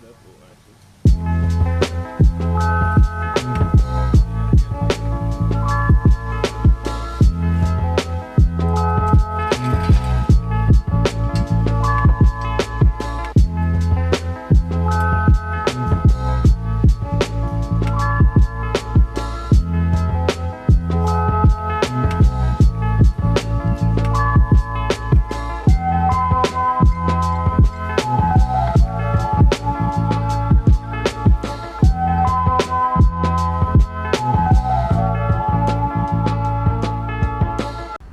up a little, actually.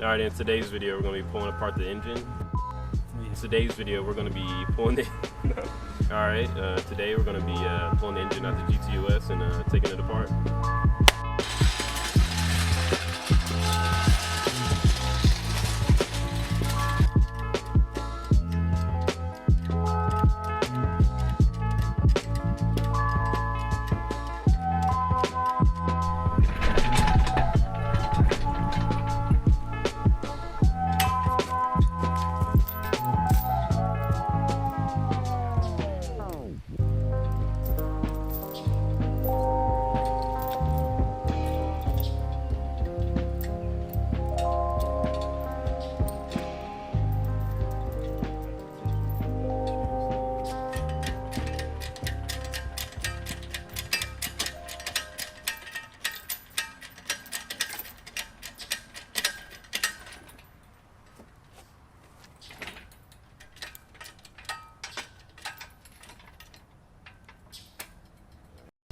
Alright, in today's video we're going to be pulling apart the engine. In today's video we're going to be pulling the... Alright, today we're going to be pulling the engine out the GTUs and taking it apart.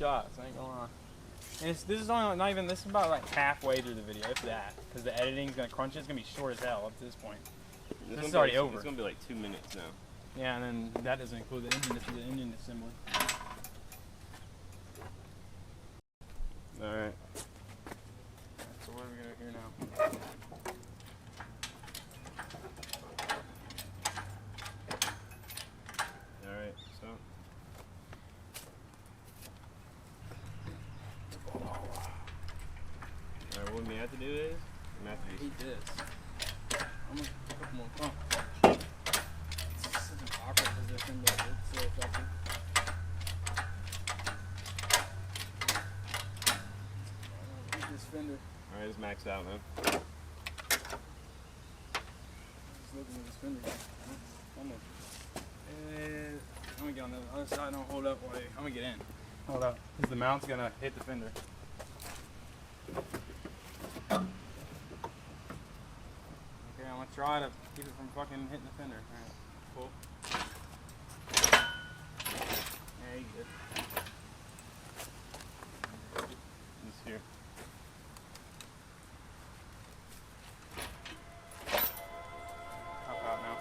Shots, I ain't gonna lie. And this is only not even, this is about like halfway through the video, if that. Because the editing's gonna crunch it, it's gonna be short as hell up to this point. This is already over. It's gonna be like 2 minutes now. Yeah, and then that doesn't include the engine, this is the engine assembly. Alright. So what are we gonna do here now? Alright, so. Alright, what we have to do is, we have to Eat this. I'm gonna pick up more pump. It's such an awkward position, but it's so effective. Eat this fender. Alright, it's maxed out, man. Just looking at this fender. Almost. I'm gonna get on the other side. Don't hold up. I'm gonna get in. Hold up. Because the mount's gonna hit the fender. Okay, I'm gonna try to keep it from fucking hitting the fender. Alright, cool. Yeah, you good. This here. Hop out now.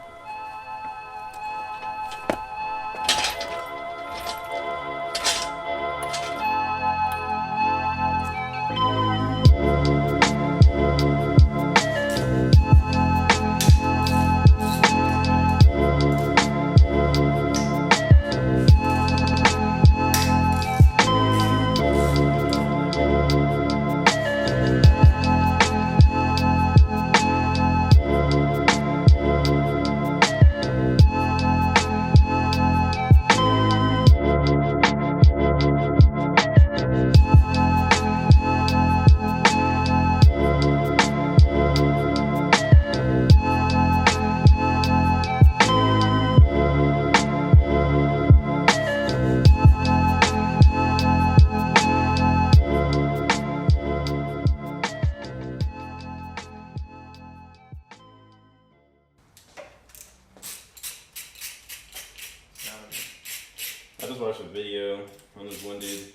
I just watched a video on this one dude, and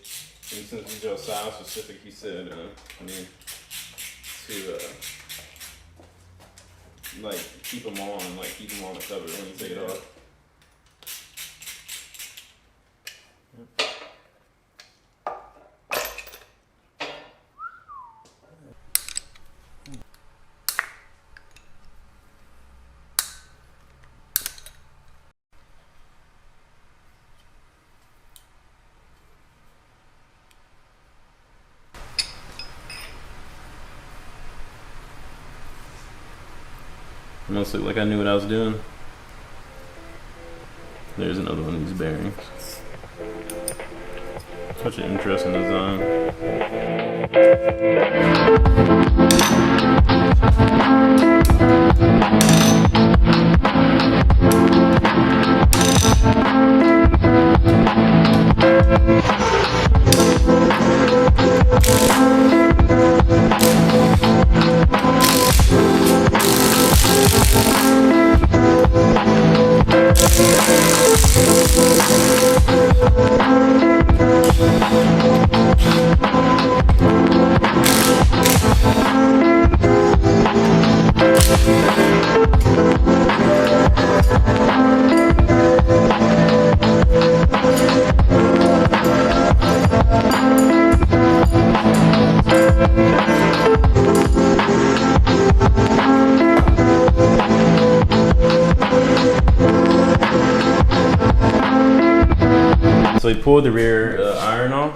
since he's Joe Style specific, he said, like keep them on the cover when you take it off. Yep. Almost looked like I knew what I was doing. There's another one of these bearings. Such an interesting design. So he pulled the rear iron off,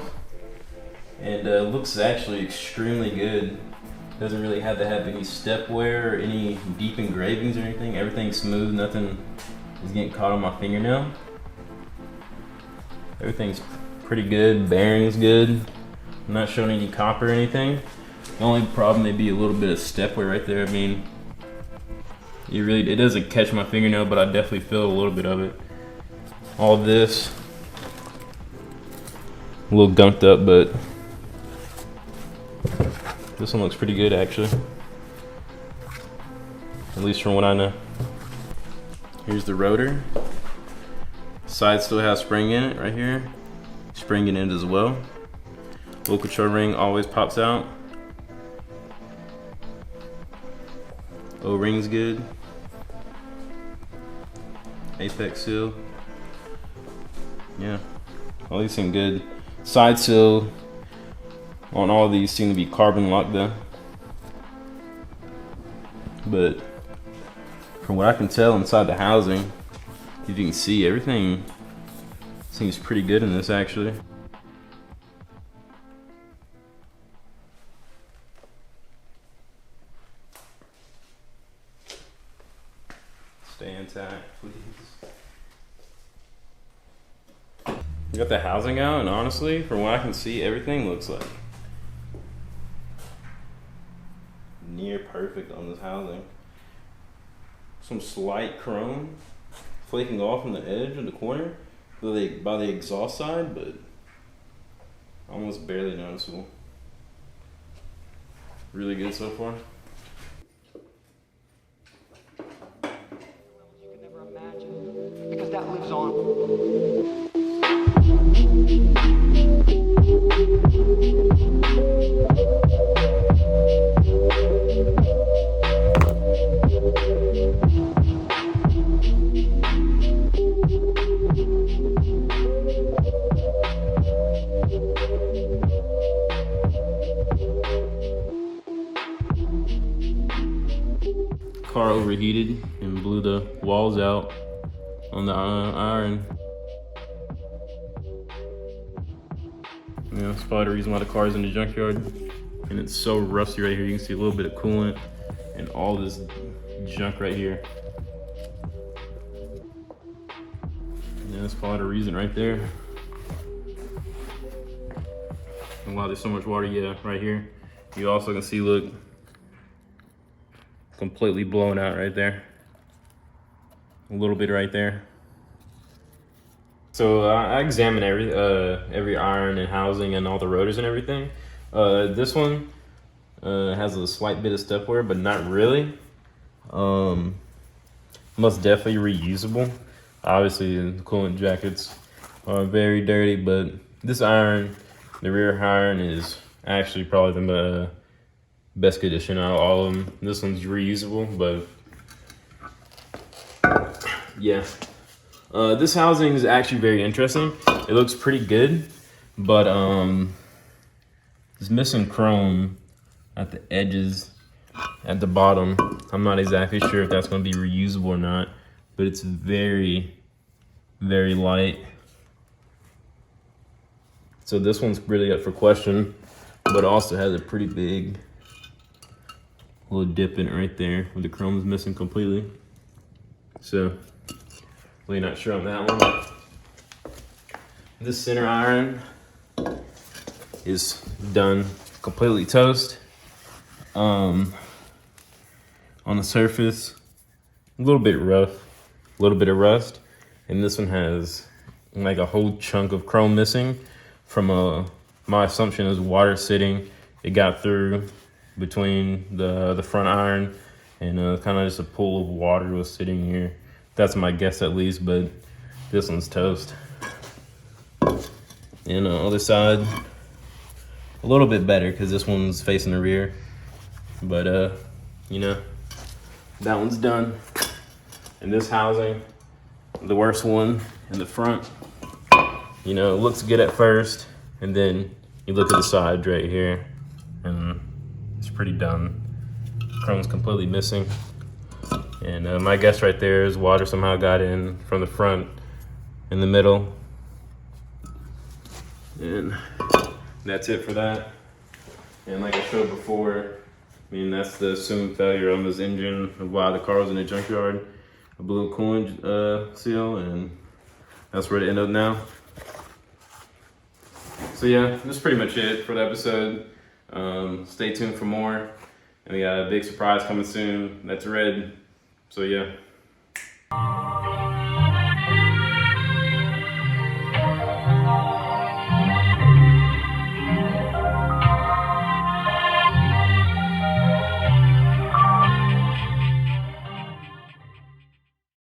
and looks actually extremely good. Doesn't really have to have any step wear or any deep engravings or anything. Everything's smooth, nothing is getting caught on my fingernail. Everything's pretty good, bearing's good. I'm not showing any copper or anything. The only problem may be a little bit of step wear right there. I mean, it doesn't catch my fingernail, but I definitely feel a little bit of it. All this, a little gunked up, but this one looks pretty good actually. At least from what I know. Here's the rotor. Side still has spring in it right here. Spring in it as well. Little control ring always pops out. O-ring's good. Apex seal. Yeah, all these seem good. Side seal on all these seem to be carbon locked though. But from what I can tell inside the housing, if you can see, everything seems pretty good in this actually. Stay intact, please. We got the housing out, and honestly, from what I can see, everything looks like near perfect on this housing. Some slight chrome flaking off on the edge of the corner by the exhaust side, but almost barely noticeable. Really good so far. You can never imagine, because that lives on. Car overheated and blew the walls out on the iron. Yeah, that's probably the reason why the car's in the junkyard. And it's so rusty right here. You can see a little bit of coolant and all this junk right here. Yeah, that's probably the reason right there. And why there's so much water, yeah, right here. You also can see, look, completely blown out right there. A little bit right there. So I examined every iron and housing and all the rotors and everything. This one has a slight bit of step wear, but not really. Most definitely reusable. Obviously, the coolant jackets are very dirty, but this iron, the rear iron, is actually probably the best condition out of all of them. This one's reusable, but yeah. This housing is actually very interesting. It looks pretty good, but it's missing chrome at the edges, at the bottom. I'm not exactly sure if that's going to be reusable or not, but it's very, very light. So this one's really up for question, but also has a pretty big little dip in it right there where the chrome is missing completely. So really not sure on that one. This center iron is done, completely toast. On the surface, a little bit rough, a little bit of rust, and this one has like a whole chunk of chrome missing from my assumption is water sitting. It got through between the front iron, and kind of just a pool of water was sitting here. That's my guess at least, but this one's toast. And on the other side, a little bit better because this one's facing the rear. But you know, that one's done. And this housing, the worst one in the front, you know, it looks good at first, and then you look at the side right here, and it's pretty done. Chrome's completely missing. And my guess right there is water somehow got in from the front in the middle. And that's it for that. And like I showed before, I mean, that's the assumed failure on this engine of why the car was in the junkyard. A blue coolant seal, and that's where it ended up now. So yeah, that's pretty much it for the episode. Stay tuned for more. And we got a big surprise coming soon. That's red. So yeah.